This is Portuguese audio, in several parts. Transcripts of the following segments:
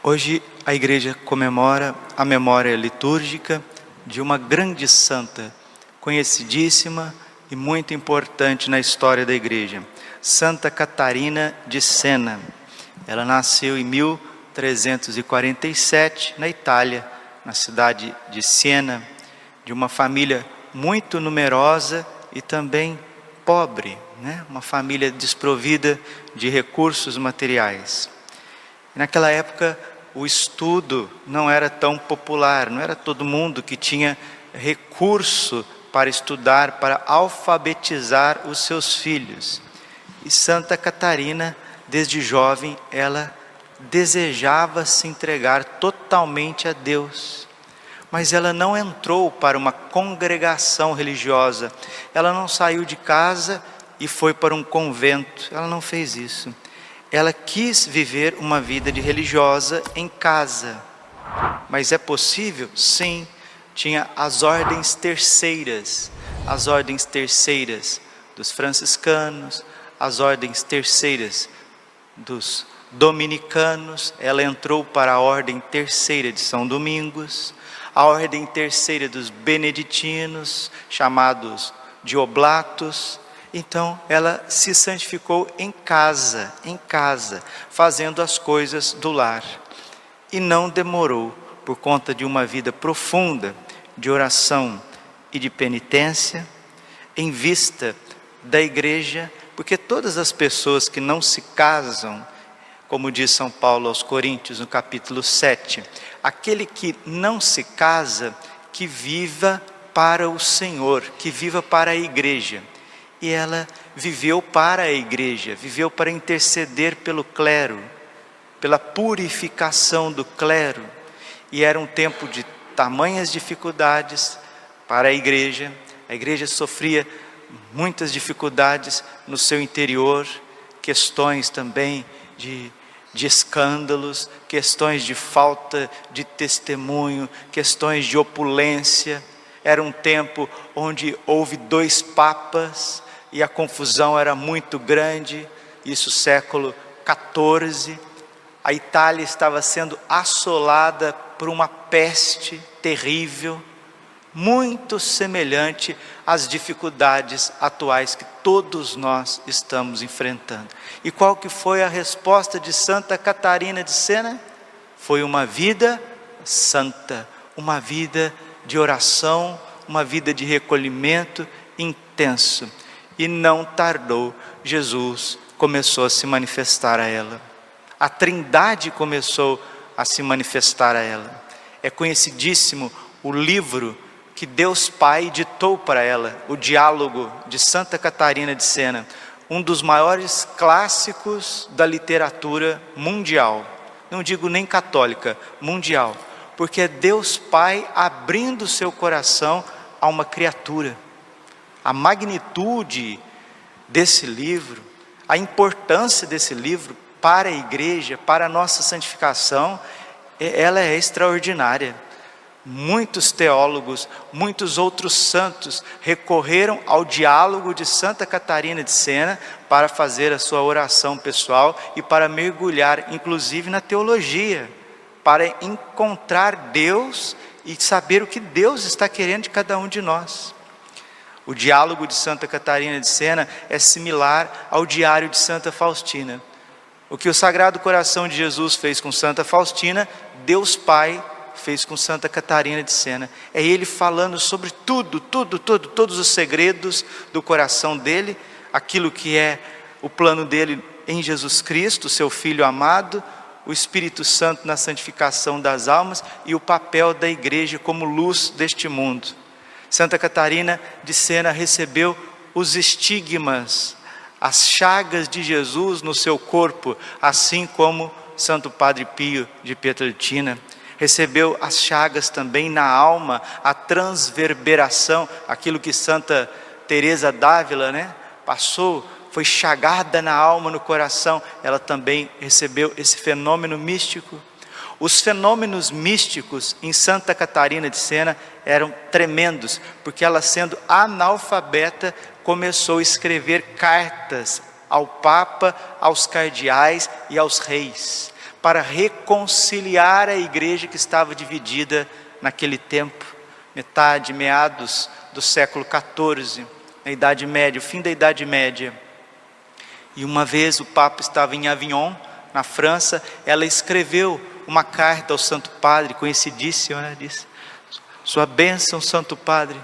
Hoje a igreja comemora a memória litúrgica de uma grande santa, conhecidíssima e muito importante na história da igreja, Santa Catarina de Sena. Ela nasceu em 1347 na Itália, na cidade de Siena, de uma família muito numerosa e também pobre, uma família desprovida de recursos materiais. E naquela época o estudo não era tão popular, não era todo mundo que tinha recurso para estudar, para alfabetizar os seus filhos. E Santa Catarina, desde jovem, ela desejava se entregar totalmente a Deus. Mas ela não entrou para uma congregação religiosa, ela não saiu de casa e foi para um convento, ela não fez isso. Ela quis viver uma vida de religiosa em casa. Mas é possível? Sim. Tinha as ordens terceiras dos franciscanos, as ordens terceiras dos dominicanos. Ela entrou para a ordem terceira de São Domingos, a ordem terceira dos beneditinos, chamados de oblatos. Então ela se santificou em casa, fazendo as coisas do lar. E não demorou, por conta de uma vida profunda de oração e de penitência, em vista da igreja, porque todas as pessoas que não se casam, como diz São Paulo aos Coríntios no capítulo 7, aquele que não se casa, que viva para o Senhor, que viva para a igreja. E ela viveu para a igreja, viveu para interceder pelo clero, pela purificação do clero. E era um tempo de tamanhas dificuldades para a igreja sofria muitas dificuldades no seu interior, questões também de escândalos, questões de falta de testemunho, questões de opulência. Era um tempo onde houve 2 papas, e a confusão era muito grande, isso século XIV. A Itália estava sendo assolada por uma peste terrível, muito semelhante às dificuldades atuais que todos nós estamos enfrentando. E qual que foi a resposta de Santa Catarina de Sena? Foi uma vida santa, uma vida de oração, uma vida de recolhimento intenso. E não tardou, Jesus começou a se manifestar a ela. A Trindade começou a se manifestar a ela. É conhecidíssimo o livro que Deus Pai ditou para ela, o Diálogo de Santa Catarina de Sena, um dos maiores clássicos da literatura mundial. Não digo nem católica, mundial, porque é Deus Pai abrindo seu coração a uma criatura. A magnitude desse livro, a importância desse livro para a igreja, para a nossa santificação, ela é extraordinária. Muitos teólogos, muitos outros santos recorreram ao Diálogo de Santa Catarina de Sena para fazer a sua oração pessoal e para mergulhar, inclusive, na teologia, para encontrar Deus e saber o que Deus está querendo de cada um de nós. O Diálogo de Santa Catarina de Sena é similar ao Diário de Santa Faustina. O que o Sagrado Coração de Jesus fez com Santa Faustina, Deus Pai fez com Santa Catarina de Sena. É Ele falando sobre todos os segredos do coração dele, aquilo que é o plano dele em Jesus Cristo, seu Filho amado, o Espírito Santo na santificação das almas e o papel da igreja como luz deste mundo. Santa Catarina de Sena recebeu os estigmas, as chagas de Jesus no seu corpo, assim como Santo Padre Pio de Pietrelcina. Recebeu as chagas também na alma, a transverberação, aquilo que Santa Teresa d'Ávila, passou, foi chagada na alma, no coração. Ela também recebeu esse fenômeno místico. Os fenômenos místicos em Santa Catarina de Sena eram tremendos, porque ela, sendo analfabeta, começou a escrever cartas ao Papa, aos cardeais e aos reis, para reconciliar a igreja que estava dividida naquele tempo, meados do século XIV, na Idade Média, o fim da Idade Média. E uma vez o Papa estava em Avignon, na França, ela escreveu uma carta ao Santo Padre, conhecidíssima, né? Disse: sua bênção, Santo Padre,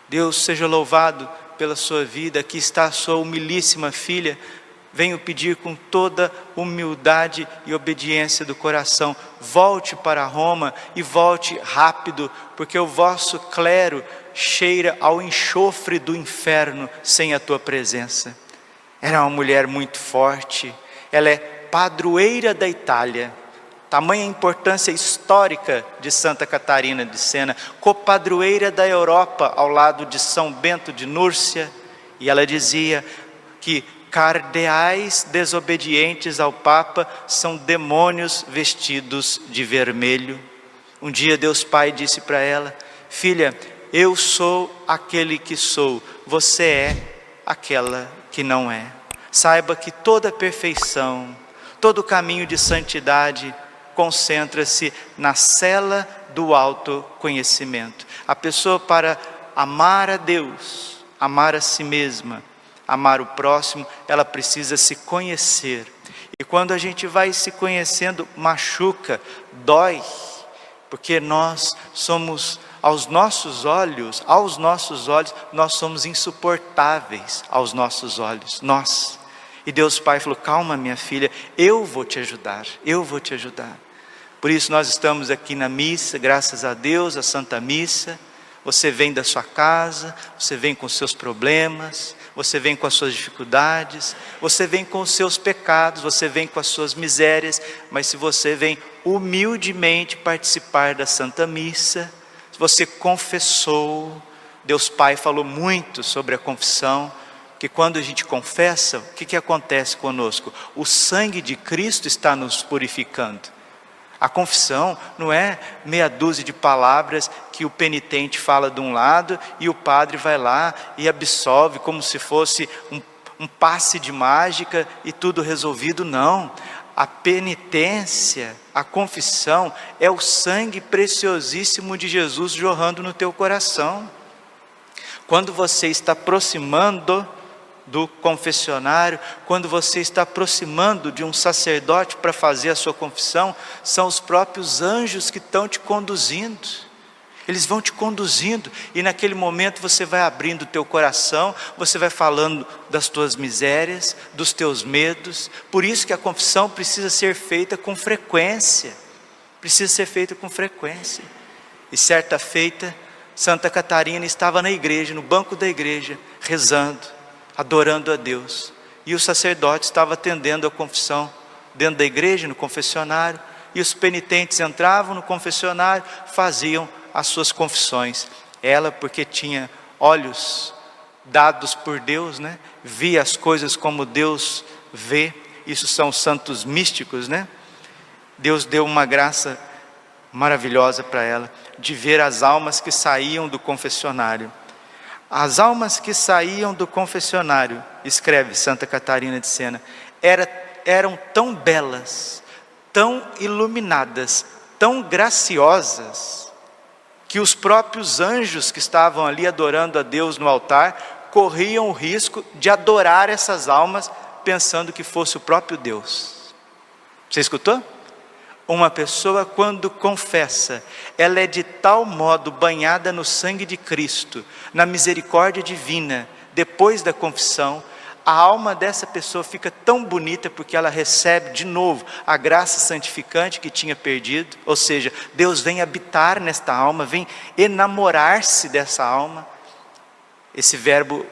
Deus seja louvado pela sua vida, aqui está a sua humilíssima filha, venho pedir com toda humildade e obediência do coração, volte para Roma e volte rápido, porque o vosso clero cheira ao enxofre do inferno sem a tua presença. Era uma mulher muito forte, ela é padroeira da Itália, tamanha importância histórica de Santa Catarina de Sena, copadroeira da Europa ao lado de São Bento de Núrcia, e ela dizia que cardeais desobedientes ao Papa são demônios vestidos de vermelho. Um dia Deus Pai disse para ela: filha, eu sou aquele que sou, você é aquela que não é. Saiba que toda perfeição, todo caminho de santidade concentra-se na cela do autoconhecimento. A pessoa, para amar a Deus, amar a si mesma, amar o próximo, ela precisa se conhecer. E quando a gente vai se conhecendo, machuca, dói, porque nós somos, aos nossos olhos, nós somos insuportáveis aos nossos olhos, nós. E Deus Pai falou: calma, minha filha, eu vou te ajudar, eu vou te ajudar. Por isso nós estamos aqui na missa, graças a Deus, a Santa Missa. Você vem da sua casa, você vem com os seus problemas, você vem com as suas dificuldades, você vem com os seus pecados, você vem com as suas misérias, mas se você vem humildemente participar da Santa Missa, se você confessou, Deus Pai falou muito sobre a confissão, que quando a gente confessa, o que acontece conosco? O sangue de Cristo está nos purificando. A confissão não é meia dúzia de palavras que o penitente fala de um lado e o padre vai lá e absolve como se fosse um passe de mágica e tudo resolvido. Não, a penitência, a confissão é o sangue preciosíssimo de Jesus jorrando no teu coração. Quando você está aproximando do confessionário, quando você está aproximando de um sacerdote para fazer a sua confissão, são os próprios anjos que estão te conduzindo. Eles vão te conduzindo e naquele momento você vai abrindo o teu coração, você vai falando das tuas misérias, dos teus medos. Por isso que a confissão precisa ser feita com frequência. Precisa ser feita com frequência. E certa feita, Santa Catarina estava na igreja, no banco da igreja, rezando, adorando a Deus, e o sacerdote estava atendendo a confissão dentro da igreja, no confessionário, e os penitentes entravam no confessionário, faziam as suas confissões. Ela, porque tinha olhos dados por Deus, né? Via as coisas como Deus vê. Isso são santos místicos, né? Deus deu uma graça maravilhosa para ela, de ver as almas que saíam do confessionário. As almas que saíam do confessionário, escreve Santa Catarina de Sena, eram tão belas, tão iluminadas, tão graciosas, que os próprios anjos que estavam ali adorando a Deus no altar, corriam o risco de adorar essas almas, pensando que fosse o próprio Deus. Você escutou? Uma pessoa, quando confessa, ela é de tal modo banhada no sangue de Cristo, na misericórdia divina, depois da confissão, a alma dessa pessoa fica tão bonita, porque ela recebe de novo a graça santificante que tinha perdido, ou seja, Deus vem habitar nesta alma, vem enamorar-se dessa alma. Esse verbo,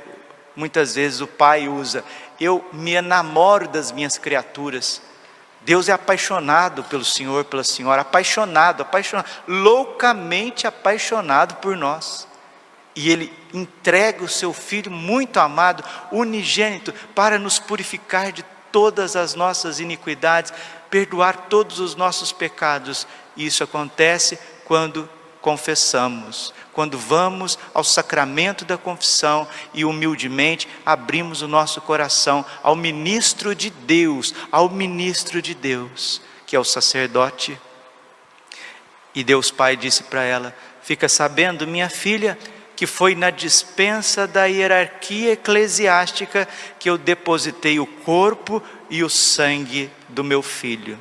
muitas vezes o pai usa: eu me enamoro das minhas criaturas. Deus é apaixonado pelo Senhor, pela Senhora, apaixonado, loucamente apaixonado por nós. E Ele entrega o seu Filho muito amado, unigênito, para nos purificar de todas as nossas iniquidades, perdoar todos os nossos pecados. E isso acontece quando confessamos, quando vamos ao sacramento da confissão e humildemente abrimos o nosso coração ao ministro de Deus, que é o sacerdote. E Deus Pai disse para ela: fica sabendo, minha filha, que foi na dispensa da hierarquia eclesiástica que eu depositei o corpo e o sangue do meu filho.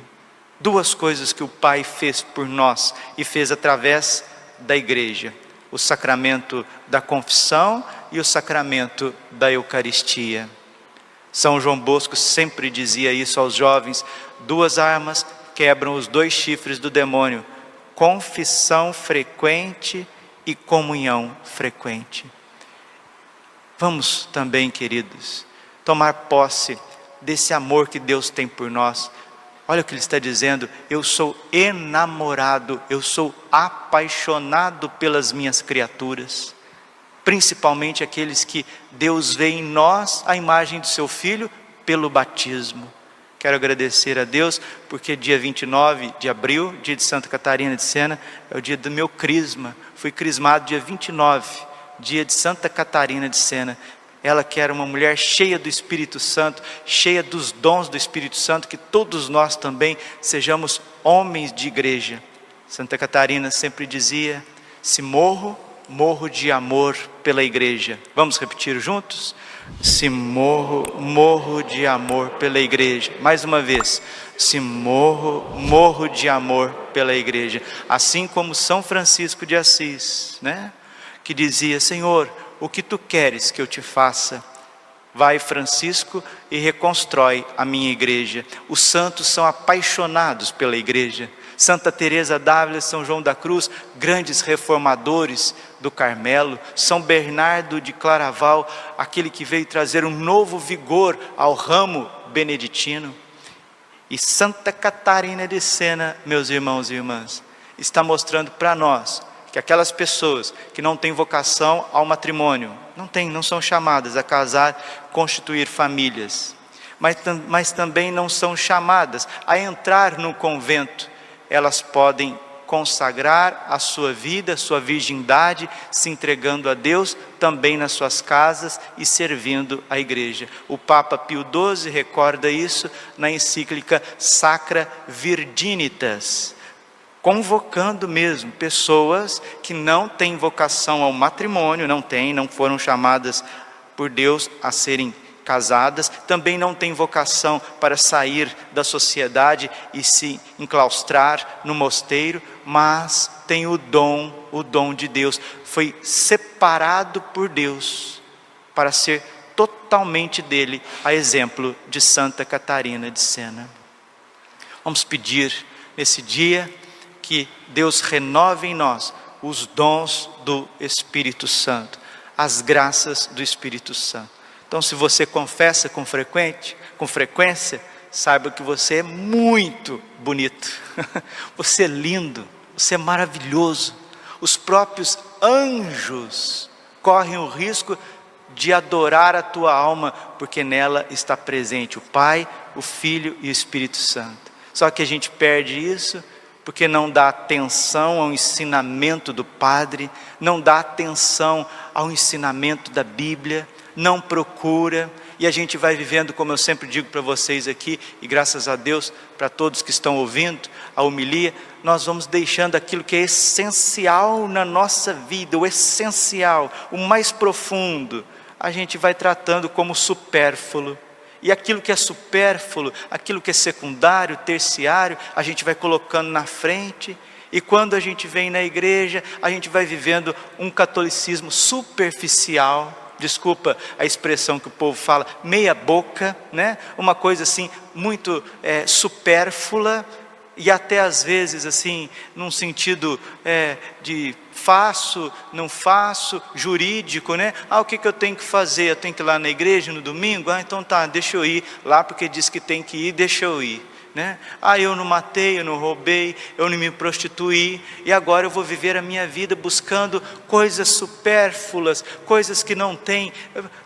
Duas coisas que o Pai fez por nós e fez através da igreja: o sacramento da confissão e o sacramento da Eucaristia. São João Bosco sempre dizia isso aos jovens: duas armas quebram os dois chifres do demônio: confissão frequente e comunhão frequente. Vamos também, queridos, tomar posse desse amor que Deus tem por nós. Olha o que Ele está dizendo: eu sou enamorado, eu sou apaixonado pelas minhas criaturas, principalmente aqueles que Deus vê em nós a imagem do seu Filho pelo batismo. Quero agradecer a Deus, porque dia 29 de abril, dia de Santa Catarina de Sena, é o dia do meu crisma. Fui crismado dia 29, dia de Santa Catarina de Sena. Ela que era uma mulher cheia do Espírito Santo, cheia dos dons do Espírito Santo, que todos nós também sejamos homens de igreja. Santa Catarina sempre dizia: se morro, morro de amor pela igreja. Vamos repetir juntos? Se morro, morro de amor pela igreja. Mais uma vez: se morro, morro de amor pela igreja. Assim como São Francisco de Assis, né? Que dizia: Senhor, o que tu queres que eu te faça? Vai, Francisco, e reconstrói a minha igreja. Os santos são apaixonados pela igreja. Santa Teresa d'Ávila, São João da Cruz, grandes reformadores do Carmelo. São Bernardo de Claraval, aquele que veio trazer um novo vigor ao ramo beneditino. E Santa Catarina de Sena, meus irmãos e irmãs, está mostrando para nós que aquelas pessoas que não têm vocação ao matrimônio, não são chamadas a casar, constituir famílias, mas também não são chamadas a entrar no convento. Elas podem consagrar a sua vida, a sua virgindade, se entregando a Deus também nas suas casas e servindo a igreja. O Papa Pio XII recorda isso na encíclica Sacra Virginitas, convocando mesmo pessoas que não têm vocação ao matrimônio, não foram chamadas por Deus a serem casadas, também não têm vocação para sair da sociedade e se enclaustrar no mosteiro, mas tem o dom de Deus, foi separado por Deus para ser totalmente dele, a exemplo de Santa Catarina de Sena. Vamos pedir nesse dia que Deus renove em nós os dons do Espírito Santo, as graças do Espírito Santo. Então, se você confessa com frequência, saiba que você é muito bonito, você é lindo, você é maravilhoso. Os próprios anjos correm o risco de adorar a tua alma, porque nela está presente o Pai, o Filho e o Espírito Santo. Só que a gente perde isso porque não dá atenção ao ensinamento do Padre, não dá atenção ao ensinamento da Bíblia, não procura, e a gente vai vivendo, como eu sempre digo para vocês aqui, e graças a Deus, para todos que estão ouvindo a homilia, nós vamos deixando aquilo que é essencial na nossa vida, o essencial, o mais profundo, a gente vai tratando como supérfluo, e aquilo que é supérfluo, aquilo que é secundário, terciário, a gente vai colocando na frente. E quando a gente vem na igreja, a gente vai vivendo um catolicismo superficial, desculpa a expressão que o povo fala, meia boca, né? Uma coisa assim, muito supérflua, e até às vezes assim, num sentido de faço, não faço, jurídico, né? O que eu tenho que fazer? Eu tenho que ir lá na igreja no domingo? Então tá, deixa eu ir lá porque diz que tem que ir, deixa eu ir. Né? Eu não matei, eu não roubei, eu não me prostituí, e agora eu vou viver a minha vida buscando coisas supérfluas, coisas que não tem.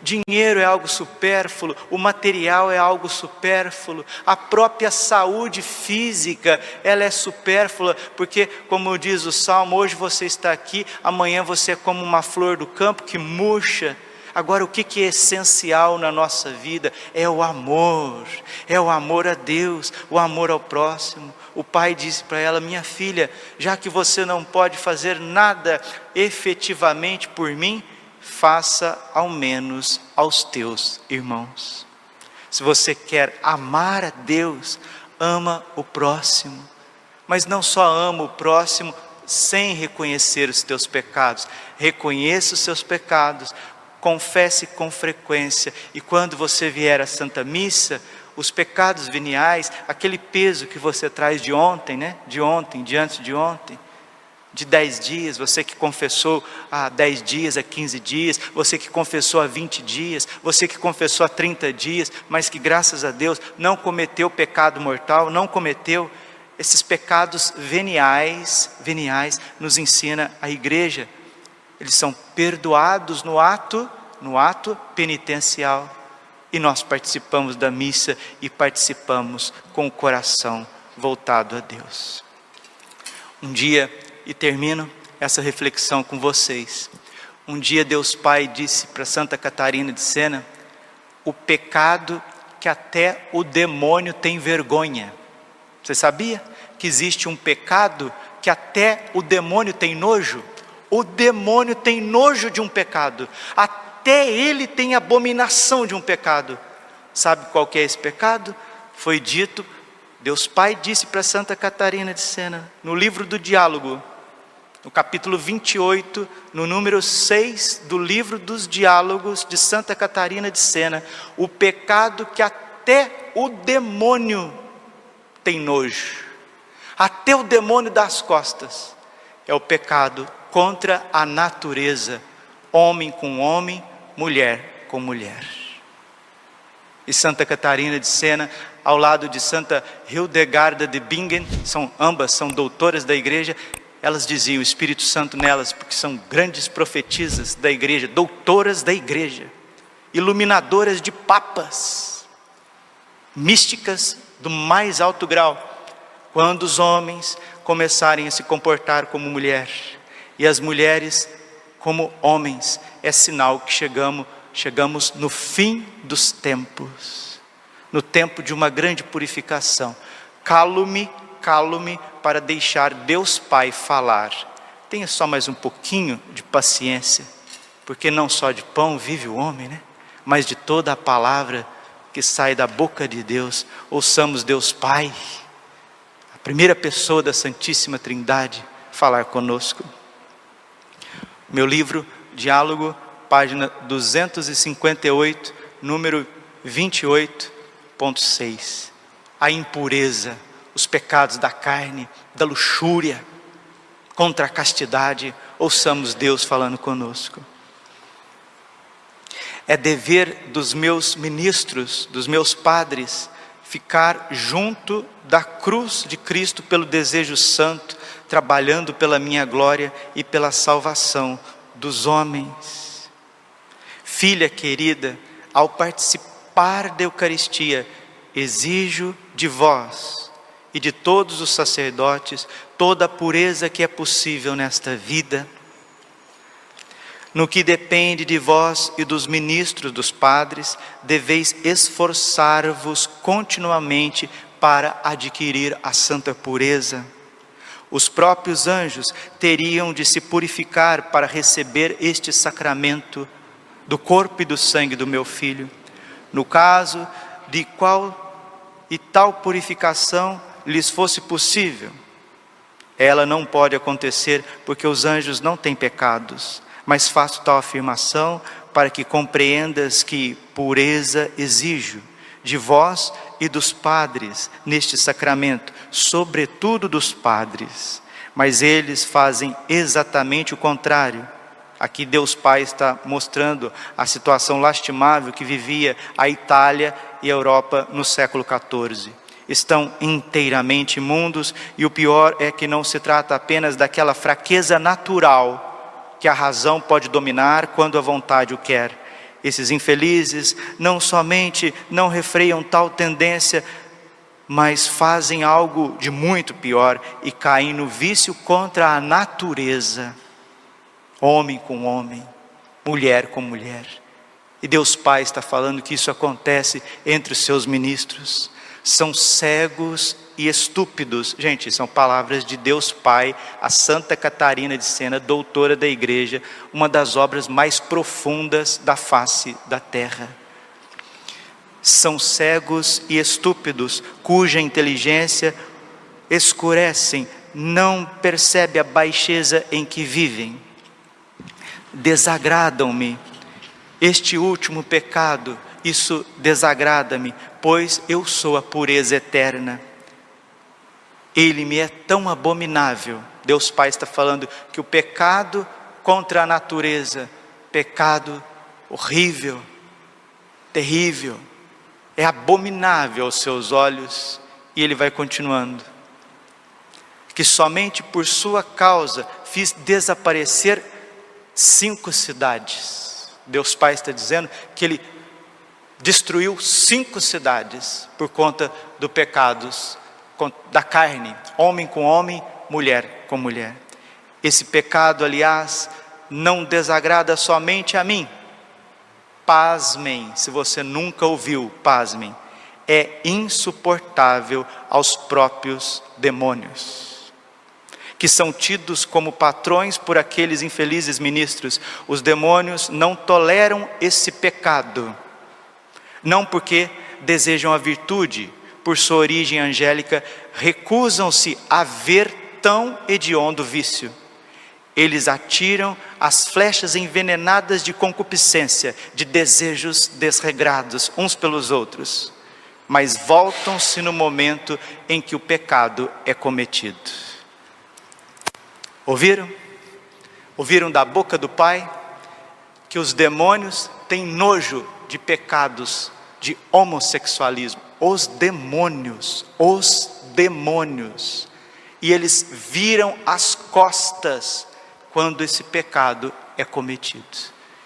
Dinheiro é algo supérfluo, o material é algo supérfluo, a própria saúde física, ela é supérflua, porque como diz o Salmo, hoje você está aqui, amanhã você é como uma flor do campo que murcha. Agora, o que é essencial na nossa vida? É o amor a Deus, o amor ao próximo. O pai disse para ela: minha filha, já que você não pode fazer nada efetivamente por mim, faça ao menos aos teus irmãos. Se você quer amar a Deus, ama o próximo. Mas não só ama o próximo sem reconhecer os teus pecados. Reconheça os seus pecados, confesse com frequência. E quando você vier à Santa Missa, os pecados veniais, aquele peso que você traz de ontem, de ontem, diante de ontem, de 10 dias, você que confessou há 10 dias, há 15 dias, você que confessou há 20 dias, você que confessou há 30 dias, mas que graças a Deus não cometeu pecado mortal, não cometeu esses pecados veniais, nos ensina a igreja. Eles são perdoados no ato penitencial. E nós participamos da missa e participamos com o coração voltado a Deus. Um dia, e termino essa reflexão com vocês. Um dia Deus Pai disse para Santa Catarina de Sena: o pecado que até o demônio tem vergonha. Você sabia que existe um pecado que até o demônio tem nojo? O demônio tem nojo de um pecado. Até ele tem abominação de um pecado. Sabe qual que é esse pecado? Foi dito, Deus Pai disse para Santa Catarina de Sena, no livro do Diálogo, no capítulo 28, no número 6 do livro dos Diálogos de Santa Catarina de Sena: o pecado que até o demônio tem nojo, até o demônio dá as costas, é o pecado contra a natureza, homem com homem, mulher com mulher. E Santa Catarina de Sena, ao lado de Santa Hildegarda de Bingen, ambas são doutoras da igreja, elas diziam: o Espírito Santo nelas, porque são grandes profetisas da igreja, doutoras da igreja, iluminadoras de papas, místicas do mais alto grau. Quando os homens começarem a se comportar como mulher, e as mulheres como homens, é sinal que chegamos no fim dos tempos, no tempo de uma grande purificação. Calo-me para deixar Deus Pai falar. Tenha só mais um pouquinho de paciência, porque não só de pão vive o homem, mas de toda a palavra que sai da boca de Deus. Ouçamos Deus Pai, a primeira pessoa da Santíssima Trindade, falar conosco. Meu livro, Diálogo, página 258, número 28.6. A impureza, os pecados da carne, da luxúria, contra a castidade. Ouçamos Deus falando conosco. É dever dos meus ministros, dos meus padres, ficar junto da cruz de Cristo pelo desejo santo, trabalhando pela minha glória e pela salvação dos homens. Filha querida, ao participar da Eucaristia, exijo de vós e de todos os sacerdotes toda a pureza que é possível nesta vida. No que depende de vós e dos ministros, dos padres, deveis esforçar-vos continuamente para adquirir a santa pureza. Os próprios anjos teriam de se purificar para receber este sacramento do corpo e do sangue do meu Filho. No caso de qual e tal purificação lhes fosse possível, ela não pode acontecer porque os anjos não têm pecados, mas faço tal afirmação para que compreendas que pureza exijo de vós e dos padres neste sacramento, sobretudo dos padres, mas eles fazem exatamente o contrário. Aqui Deus Pai está mostrando a situação lastimável que vivia a Itália e a Europa no século XIV. Estão inteiramente imundos, e o pior é que não se trata apenas daquela fraqueza natural que a razão pode dominar quando a vontade o quer. Esses infelizes não somente não refreiam tal tendência, mas fazem algo de muito pior e caem no vício contra a natureza. Homem com homem, mulher com mulher. E Deus Pai está falando que isso acontece entre os seus ministros. São cegos e estúpidos. Gente, são palavras de Deus Pai, a Santa Catarina de Sena, doutora da igreja, uma das obras mais profundas da face da terra. São cegos e estúpidos, cuja inteligência escurecem, não percebe a baixeza em que vivem. Desagradam-me. Este último pecado, isso desagrada-me, pois eu sou a pureza eterna. Ele me é tão abominável. Deus Pai está falando que o pecado contra a natureza, pecado horrível, terrível, é abominável aos seus olhos. E ele vai continuando. Que somente por sua causa fiz desaparecer 5 cidades. Deus Pai está dizendo que Ele destruiu 5 cidades por conta do pecados da carne, homem com homem, mulher com mulher. Esse pecado, aliás, não desagrada somente a mim. Pasmem, se você nunca ouviu, pasmem, é insuportável aos próprios demônios, que são tidos como patrões por aqueles infelizes ministros. Os demônios não toleram esse pecado, não porque desejam a virtude, por sua origem angélica, recusam-se a ver tão hediondo vício. Eles atiram as flechas envenenadas de concupiscência, de desejos desregrados uns pelos outros, mas voltam-se no momento em que o pecado é cometido. Ouviram? Ouviram da boca do Pai que os demônios têm nojo de pecados de homossexualismo. Os demônios. E eles viram as costas quando esse pecado é cometido.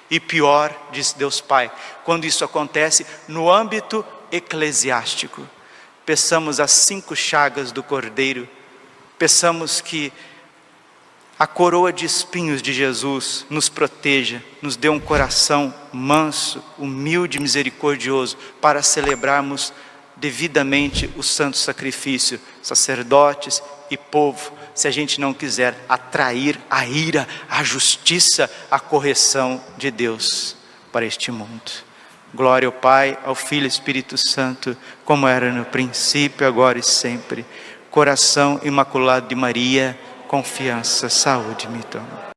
E pior, diz Deus Pai, quando isso acontece no âmbito eclesiástico. Peçamos as 5 chagas do Cordeiro, peçamos que a coroa de espinhos de Jesus nos proteja, nos dê um coração manso, humilde e misericordioso, para celebrarmos devidamente o santo sacrifício, sacerdotes e povo, se a gente não quiser atrair a ira, a justiça, a correção de Deus para este mundo. Glória ao Pai, ao Filho e ao Espírito Santo, como era no princípio, agora e sempre. Coração imaculado de Maria, confiança, saúde me toma.